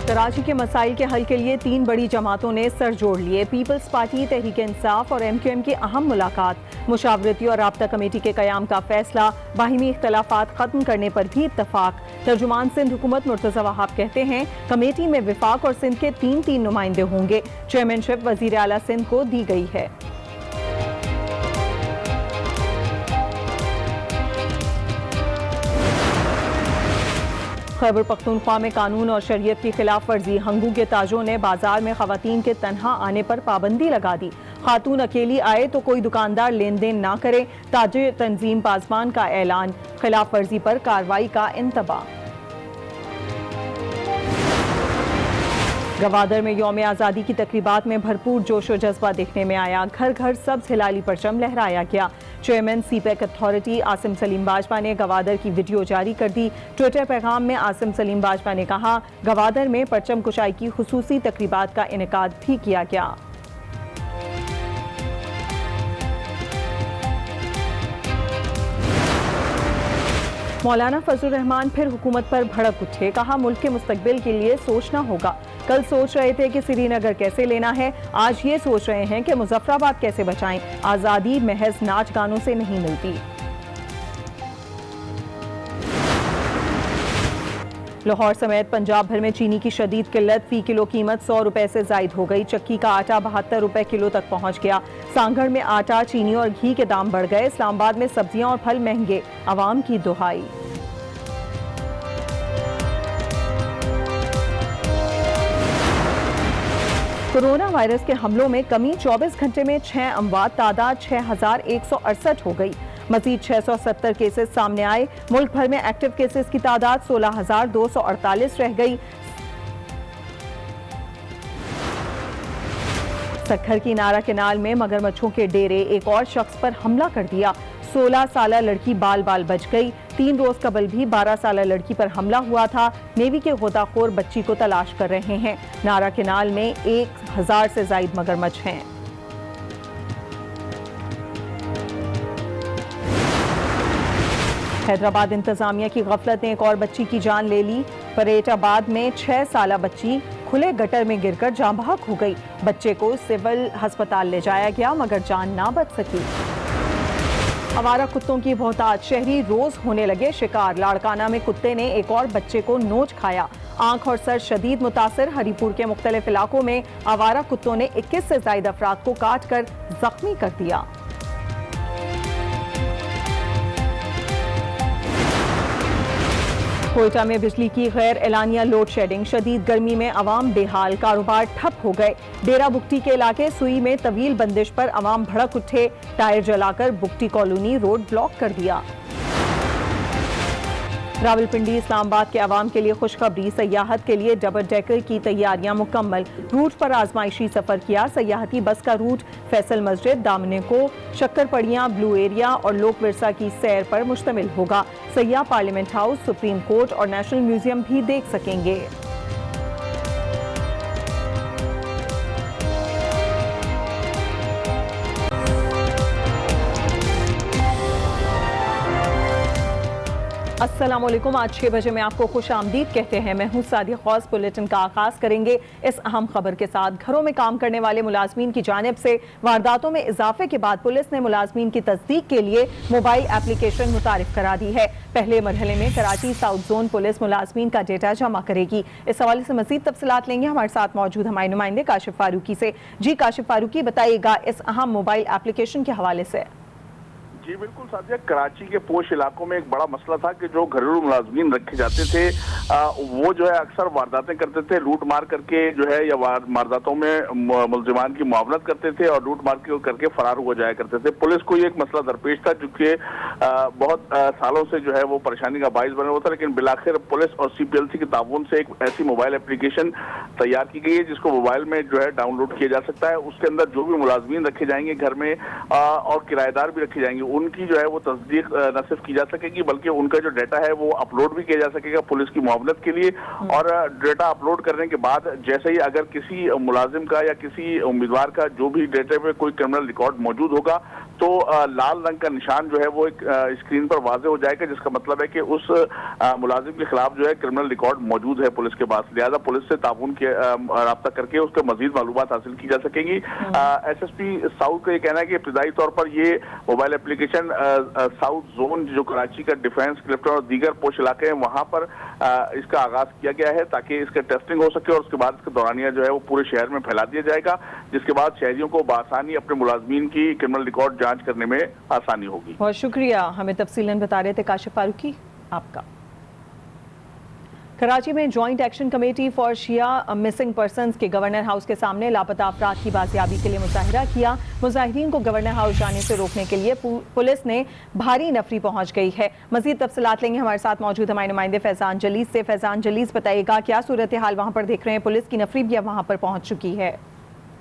کراچی کے مسائل کے حل کے لیے 3 بڑی جماعتوں نے سر جوڑ لیے۔ پیپلز پارٹی، تحریک انصاف اور ایم کیو ایم کی اہم ملاقات، مشاورتی اور رابطہ کمیٹی کے قیام کا فیصلہ، باہمی اختلافات ختم کرنے پر بھی اتفاق۔ ترجمان سندھ حکومت مرتضی وہاب کہتے ہیں کمیٹی میں وفاق اور سندھ کے 3 نمائندے ہوں گے۔ چیئرمین شپ وزیر اعلیٰ سندھ کو دی گئی ہے۔ خیبر پختونخوا میں قانون اور شریعت کی خلاف ورزی، ہنگو کے تاجروں نے بازار میں خواتین کے تنہا آنے پر پابندی لگا دی۔ خاتون اکیلی آئے تو کوئی دکاندار لین دین نہ کرے، تاجر تنظیم پاسبان کا اعلان، خلاف ورزی پر کارروائی کا انتباہ۔ گوادر میں یوم آزادی کی تقریبات میں بھرپور جوش و جذبہ دیکھنے میں آیا، گھر گھر سبز ہلالی پرچم لہرایا گیا۔ Chairman CPEC authority Asim Saleem Bajwa نے گوادر کی ویڈیو جاری کر دی۔ ٹویٹر پیغام میں عاصم سلیم باجوہ نے کہا گوادر میں پرچم کشائی کی خصوصی تقریبات کا انعقاد بھی کیا گیا۔ مولانا فضل الرحمان پھر حکومت پر بھڑک اٹھے، کہا ملک کے مستقبل کے لیے سوچنا ہوگا۔ کل سوچ رہے تھے کہ سری نگر کیسے لینا ہے، آج یہ سوچ رہے ہیں کہ مظفر آباد کیسے بچائیں۔ آزادی محض ناچ گانوں سے نہیں ملتی۔ لاہور سمیت پنجاب بھر میں چینی کی شدید قلت، فی کلو قیمت 100 روپے سے زائد ہو گئی۔ چکی کا آٹا 72 روپے کلو تک پہنچ گیا۔ سانگھڑ میں آٹا، چینی اور گھی کے دام بڑھ گئے۔ اسلام آباد میں سبزیاں اور پھل مہنگے، عوام کی دہائی۔ کورونا وائرس کے حملوں میں کمی، 24 گھنٹے میں 6 اموات، تعداد 6168 ہو گئی۔ مزید 670 کیسز سامنے آئے۔ ملک بھر میں ایکٹیو کیسز کی تعداد 16248 رہ گئی۔ سکھر کی نارا کینال میں مگرمچھوں کے ڈیرے، ایک اور شخص پر حملہ کر دیا۔ 16 سالہ لڑکی بال بچ گئی۔ 3 روز قبل بھی 12 سالہ لڑکی پر حملہ ہوا تھا۔ نیوی کے غوطہ خور بچی کو تلاش کر رہے ہیں۔ نارا کینال میں 1000 سے زائد مگرمچھ ہیں۔ حیدرآباد انتظامیہ کی غفلت نے ایک اور بچی کی جان لے لی۔ پریٹ آباد میں 6 سالہ بچی کھلے گٹر میں گر کر جاں بحق ہو گئی۔ بچے کو سول ہسپتال لے جایا گیا مگر جان نہ بچ سکی۔ آوارہ کتوں کی بہتات، شہری روز ہونے لگے شکار۔ لاڑکانہ میں کتے نے ایک اور بچے کو نوچ کھایا۔ آنکھ اور سر شدید متاثر، ہری پور کے مختلف علاقوں میں آوارہ کتوں نے 21 سے زائد افراد کو کاٹ کر زخمی کر دیا۔ کوئٹہ میں بجلی کی غیر اعلانیہ لوڈ شیڈنگ، شدید گرمی میں عوام بے حال، کاروبار ٹھپ ہو گئے۔ ڈیرہ بگٹی کے علاقے سوئی میں طویل بندش پر عوام بھڑک اٹھے، ٹائر جلا کر بگٹی کالونی روڈ بلاک کر دیا۔ راولپنڈی اسلام آباد کے عوام کے لیے خوشخبری، سیاحت کے لیے ڈبل ڈیکر کی تیاریاں مکمل۔ روٹ پر آزمائشی سفر کیا۔ سیاحتی بس کا روٹ فیصل مسجد، دامنیکو، شکر پڑیاں، بلو ایریا اور لوک ورثہ کی سیر پر مشتمل ہوگا۔ سیاح پارلیمنٹ ہاؤس، سپریم کورٹ اور نیشنل میوزیم بھی دیکھ سکیں گے۔ السلام علیکم، آج 6 بجے میں آپ کو خوش آمدید کہتے ہیں۔ میں ہوں سعدیہ خواص۔ بلیٹن کا آغاز کریں گے اس اہم خبر کے ساتھ۔ گھروں میں کام کرنے والے ملازمین کی جانب سے وارداتوں میں اضافے کے بعد پولیس نے ملازمین کی تصدیق کے لیے موبائل ایپلیکیشن متعارف کرا دی ہے۔ پہلے مرحلے میں کراچی ساؤتھ زون پولیس ملازمین کا ڈیٹا جمع کرے گی۔ اس حوالے سے مزید تفصیلات لیں گے ہمارے ساتھ موجود ہمارے نمائندے کاشف فاروقی سے۔ جی کاشف فاروقی، بتائیے گا اس اہم موبائل ایپلیکیشن کے حوالے سے۔ جی بالکل سادیہ، کراچی کے پوش علاقوں میں ایک بڑا مسئلہ تھا کہ جو گھریلو ملازمین رکھے جاتے تھے وہ جو ہے اکثر وارداتیں کرتے تھے، لوٹ مار کر کے جو ہے یا وارداتوں میں ملزمان کی معاونت کرتے تھے اور لوٹ مار کر کے فرار ہو جایا کرتے تھے۔ پولیس کو یہ ایک مسئلہ درپیش تھا جو کہ بہت سالوں سے جو ہے وہ پریشانی کا باعث بنا ہوا تھا، لیکن بالآخر پولیس اور CPLC کے تعاون سے ایک ایسی موبائل اپلیکیشن تیار کی گئی ہے جس کو موبائل میں جو ہے ڈاؤن لوڈ کیا جا سکتا ہے۔ اس کے اندر جو بھی ملازمین رکھے جائیں گے گھر میں اور کرایہ دار بھی رکھے جائیں گے، ان کی جو ہے وہ تصدیق نہ صرف کی جا سکے گی بلکہ ان کا جو ڈیٹا ہے وہ اپلوڈ بھی کیا جا سکے گا پولیس کی معاونت کے لیے۔ اور ڈیٹا اپلوڈ کرنے کے بعد جیسے ہی اگر کسی ملازم کا یا کسی امیدوار کا جو بھی ڈیٹا پہ کوئی کرمنل ریکارڈ موجود ہوگا تو लाल रंग का निशान जो है वो एक स्क्रीन पर वाज़ेह हो जाएगा, जिसका मतलब है कि उस मुलाजिम के खिलाफ जो है क्रिमिनल रिकॉर्ड मौजूद है पुलिस के पास। लिहाजा पुलिस से ताउन के राब्ता करके उसके मजीद मालूमात हासिल की जा सकेंगी। SSP साउथ का ये कहना है कि इब्तदाई तौर पर ये मोबाइल एप्लीकेशन साउथ जोन जो कराची का डिफेंस क्लिफ्टन और दीगर पोश इलाके हैं वहाँ पर इसका आगाज किया गया है ताकि इसका टेस्टिंग हो सके और उसके बाद इसका दौरानिया जो है वो पूरे शहर में फैला दिया जाएगा, जिसके बाद शहरियों को बआसानी अपने मुलाजमीन की क्रिमिनल रिकॉर्ड जांच करने में आसानी होगी। बहुत शुक्रिया, हमें तफसीलन बता रहे थे काशिफ फारूकी आपका। कराची में joint action committee for Shia missing persons के गवर्नर हाउस के सामने लापता अफराद की बाजियाबी के लिए मुजाहिरा किया। मुजाहिरीन को गवर्नर हाउस जाने से रोकने के लिए पुलिस ने भारी नफरी पहुंच गई है। मजीद तफसीलात लेंगे, हमारे साथ मौजूद हमारे नुमाइंदे फैजान जलीस से। फैजान जलीस, बताइएगा क्या सूरत हाल वहां पर देख रहे हैं, पुलिस की नफरी भी अब वहां पर पहुंच चुकी है?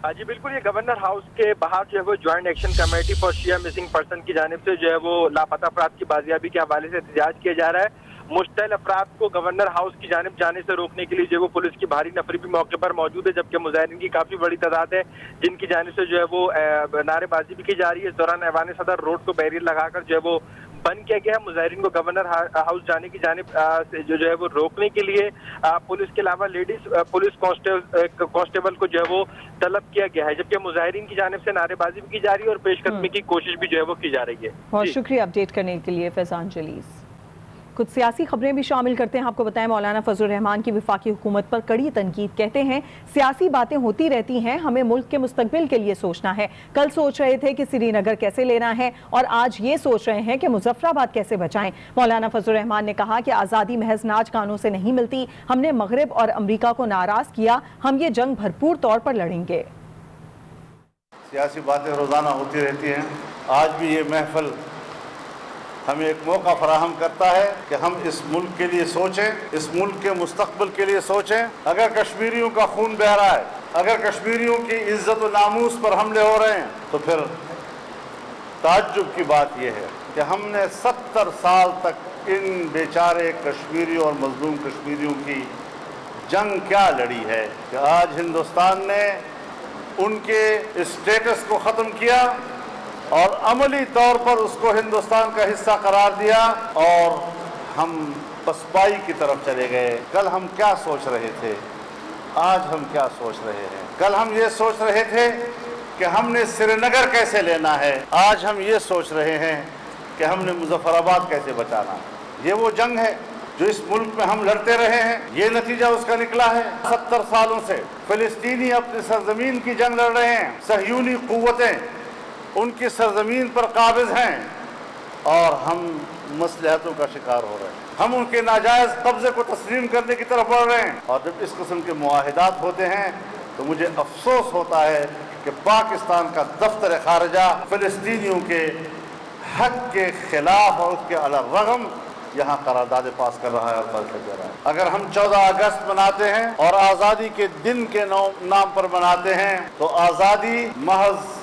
जी बिल्कुल, ये गवर्नर हाउस के बाहर जो है वो joint action committee for Shia missing person की जानिब से जो है वो लापता अफराद की बाजियाबी के हवाले से एहतजाज किया जा रहा है। मुश्तल अफराद को गवर्नर हाउस की जानिब जाने से रोकने के लिए जो है वो पुलिस की भारी नफरी भी मौके पर मौजूद है, जबकि मुजाहिरीन की काफी बड़ी तादाद है जिनकी जानिब से जो है वो नारेबाजी भी की जा रही है। इस दौरान ऐवान सदर रोड को बैरियर लगाकर जो है वो बंद किया गया है। मुजाहिरीन को गवर्नर हाउस जाने की जानिब से जो है वो रोकने के लिए पुलिस के अलावा लेडीज पुलिस कांस्टेबल को जो है वो तलब किया गया है, जबकि मुजाहिरीन की जानिब से नारेबाजी भी की जा रही है और पेशकदमी की कोशिश भी जो है वो की जा रही है। बहुत शुक्रिया अपडेट करने के लिए फैजान जलीस। कुछ सियासी खबरें भी शामिल करते हैं। आपको बताएं, मौलाना फजलुर रहमान की वफाकी हुकूमत पर कड़ी तनकीद। कहते हैं सियासी बातें होती रहती हैं, हमें मुल्क के मुस्तकबिल के लिए सोचना है। कल सोच रहे थे कि श्रीनगर कैसे लेना है और आज ये सोच रहे हैं कि मुजफ्फराबाद कैसे बचाएं। मौलाना फजलुर रहमान ने कहा कि आज़ादी महज नाच गानों से नहीं मिलती, हमने मगरिब और अमरीका को नाराज किया, हम ये जंग भरपूर तौर पर लड़ेंगे। सियासी बातें रोज़ाना होती रहती हैं। आज भी ये महफिल हमें एक मौका फराहम करता है कि हम इस मुल्क के लिए सोचें, इस मुल्क के मुस्तकबिल के लिए सोचें। अगर कश्मीरियों का खून बह रहा है, अगर कश्मीरियों की इज्जत व नामूस पर हमले हो रहे हैं, तो फिर ताज्जुब की बात यह है कि हमने 70 साल तक इन बेचारे कश्मीरी और मजलूम कश्मीरियों की जंग क्या लड़ी है कि आज हिंदुस्तान ने उनके स्टेटस को ख़त्म किया और अमली तौर पर उसको हिंदुस्तान का हिस्सा करार दिया और हम पसपाई की तरफ चले गए। कल हम क्या सोच रहे थे, आज हम क्या सोच रहे हैं? कल हम ये सोच रहे थे कि हमने श्रीनगर कैसे लेना है, आज हम ये सोच रहे हैं कि हमने मुजफ्फराबाद कैसे बचाना है। ये वो जंग है जो इस मुल्क में हम लड़ते रहे हैं, ये नतीजा उसका निकला है। 70 सालों से फिलिस्तीनी अपनी सरजमीन की जंग लड़ रहे हैं, सहयूनी कुव्वतें उनकी सरजमीन पर काबिज हैं और हम मसलहतों का शिकार हो रहे हैं। हम उनके नाजायज़ कब्ज़े को तस्लीम करने की तरफ बढ़ रहे हैं। और जब इस किस्म के मुआहिदात होते हैं तो मुझे अफसोस होता है कि पाकिस्तान का दफ्तर खारजा फ़िलिस्तीनियों के हक के खिलाफ और उसके अलरगम यहाँ करारदाद पास कर रहा है और फैसले दे रहा है। अगर हम 14 अगस्त मनाते हैं और आज़ादी के दिन के नाम पर मनाते हैं तो आज़ादी महज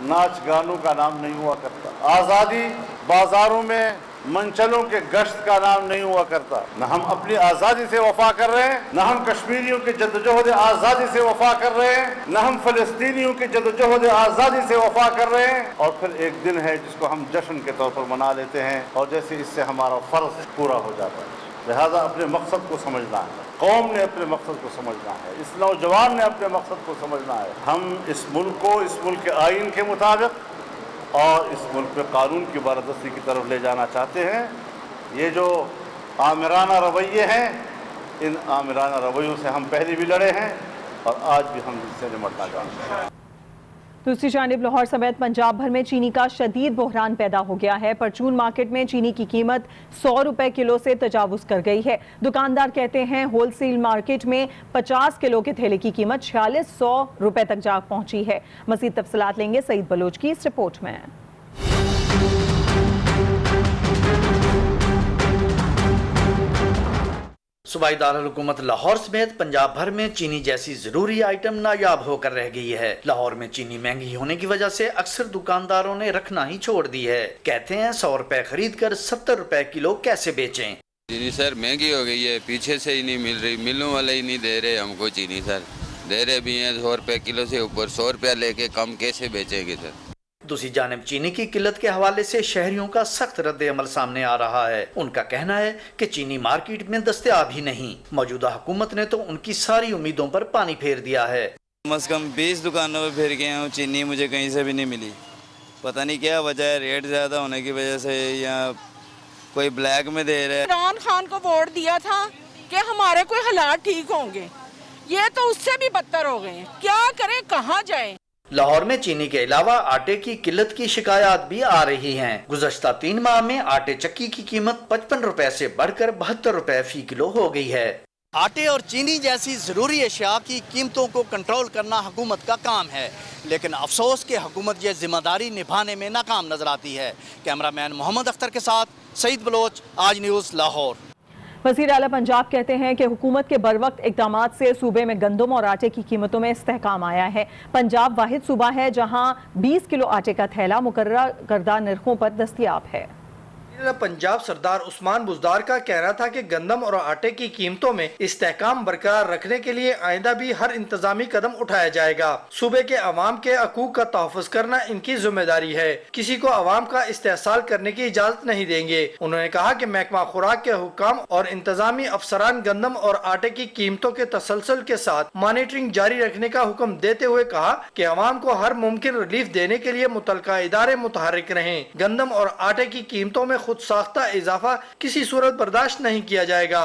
नाच गानों का नाम नहीं हुआ करता, आज़ादी बाजारों में मंचलों के गश्त का नाम नहीं हुआ करता। न हम अपनी आज़ादी से वफा कर रहे हैं, न हम कश्मीरियों की जद्दोजहद आज़ादी से वफा कर रहे हैं, न हम फ़लस्तीनियों की जद्दोजहद आज़ादी से वफा कर रहे हैं। और फिर एक दिन है जिसको हम जश्न के तौर पर मना लेते हैं और जैसे इससे हमारा फ़र्ज पूरा हो जाता है। लिहाजा अपने मकसद को समझना है, कौम ने अपने मकसद को समझना है, इस नौजवान ने अपने मकसद को समझना है। हम इस मुल्क को इस मुल्क के आइन के मुताबिक और इस मुल्क में कानून की बारदस्ती की तरफ ले जाना चाहते हैं। ये जो आमिराना रवैये हैं, इन आमिराना रवैयों से हम पहले भी लड़े हैं और आज भी हम इससे निपटना चाहते हैं। दूसरी जानिब लाहौर समेत पंजाब भर में चीनी का शदीद बहरान पैदा हो गया है। परचून मार्केट में चीनी की कीमत 100 रुपए किलो से तजावुज कर गई है। दुकानदार कहते हैं होलसेल मार्केट में 50 किलो के थैले की कीमत 4600 रुपए तक जा पहुंची है। मज़ीद तफसीलात लेंगे सईद बलोच की इस रिपोर्ट में। सूबाई दारुल हुकूमत लाहौर समेत पंजाब भर में चीनी जैसी जरूरी आइटम नायाब होकर रह गई है। लाहौर में चीनी महंगी होने की वजह से अक्सर दुकानदारों ने रखना ही छोड़ दी है। कहते हैं 100 रुपए खरीद कर 70 रुपए किलो कैसे बेचें। चीनी सर महंगी हो गई है, पीछे से ही नहीं मिल रही, मिलों वाले ही नहीं दे रहे हमको चीनी सर। दे रहे भी हैं 100 रुपए किलो से ऊपर, 100 रुपया लेके कम कैसे बेचेंगे सर। दूसरी जानिब चीनी की किल्लत के हवाले से शहरियों का सख्त रद्द अमल सामने आ रहा है। उनका कहना है कि चीनी मार्केट में दस्तयाब ही नहीं। मौजूदा हुकूमत ने तो उनकी सारी उम्मीदों पर पानी फेर दिया है। कम से कम 20 दुकानों पे फिर गया हूँ, चीनी मुझे कहीं से भी नहीं मिली। पता नहीं क्या वजह है, रेट ज़्यादा होने की वजह से या कोई ब्लैक में दे रहा है। इमरान खान को वोट दिया था कि हमारे कोई हालात ठीक होंगे, ये तो उससे भी बदतर हो गए। क्या करें, कहाँ जाएं? लाहौर में चीनी के अलावा आटे की किल्लत की शिकायत भी आ रही हैं। गुज़श्ता 3 माह में आटे चक्की की कीमत 55 रुपए से बढ़कर 72 रुपए फी किलो हो गई है। आटे और चीनी जैसी ज़रूरी अशिया की कीमतों को कंट्रोल करना हुकूमत का काम है, लेकिन अफसोस कि हुकूमत ये जिम्मेदारी निभाने में नाकाम नजर आती है। कैमरामैन मोहम्मद अख्तर के साथ सईद बलोच, आज न्यूज़, लाहौर। वज़ीर आला पंजाब कहते हैं कि हुकूमत के बरवक्त इक़दामात से सूबे में गंदम और आटे की कीमतों में इस्तेहकाम आया है। पंजाब वाहिद सूबा है जहां 20 किलो आटे का थैला मुकर्रर करदा नरखों पर दस्तयाब है। पंजाब सरदार उस्मान बुज़दार का कहना था कि गंदम और आटे की कीमतों में इस्तेहकाम बरकरार रखने के लिए आइंदा भी हर इंतजामी कदम उठाया जाएगा। सूबे के अवाम के हकूक का तहफ़्फ़ुज़ करना इनकी जिम्मेदारी है। किसी को अवाम का इस्तेहसाल करने की इजाज़त नहीं देंगे। उन्होंने कहा कि महकमा खुराक के हुक्काम और इंतजामी अफसरान गंदम और आटे की कीमतों के तसलसल के साथ मॉनिटरिंग जारी रखने का हुक्म देते हुए कहा कि अवाम को हर मुमकिन रिलीफ देने के लिए मुतलका इदारे मुतहर्रिक रहें। गंदम और आटे की कीमतों में खुद साख्ता इजाफा किसी सूरत बर्दाश्त नहीं किया जाएगा।